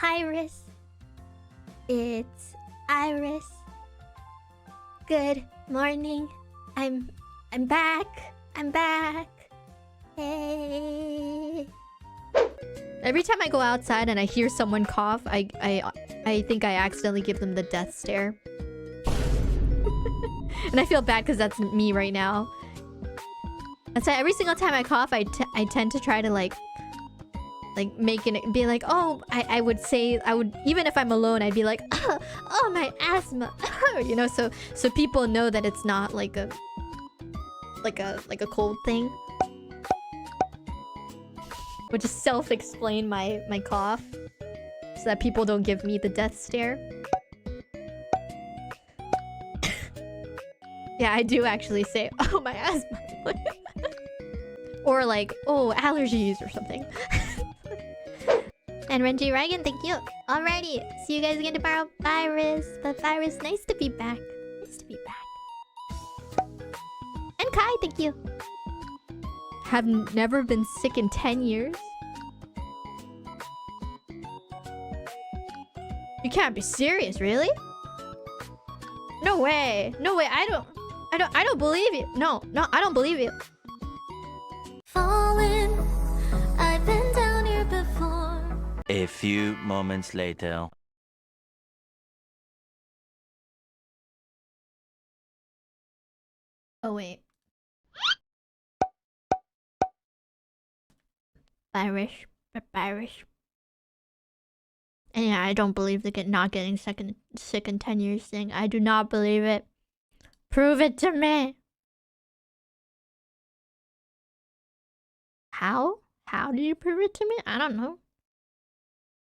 IRyS. It's IRyS. Good morning. I'm back. I'm back. Hey. Every time I go outside and I hear someone cough, I think I accidentally give them the death stare. And I feel bad because that's me right now. That's why every single time I cough, I tend to try to like make it be like, oh, I would say, even if I'm alone, I'd be like, oh, my asthma, you know, so people know that it's not like a cold thing. But just self-explain my cough so that people don't give me the death stare. Yeah, I do actually say, oh, my asthma. Or like, oh, allergies or something. And Renji Reagan, thank you. Alrighty, see you guys again tomorrow. Bye, Riz. But bye, Riz. Nice to be back. Nice to be back. And Kai, thank you. Have never been sick in 10 years? You can't be serious, really? No way. No way. I don't believe you. No, I don't believe you. Fallen, I've been down here before. A few moments later. Oh, wait. IRyS. And yeah, I don't believe the not getting sick in 10 years thing. I do not believe it. Prove it to me. How? How do you prove it to me? I don't know.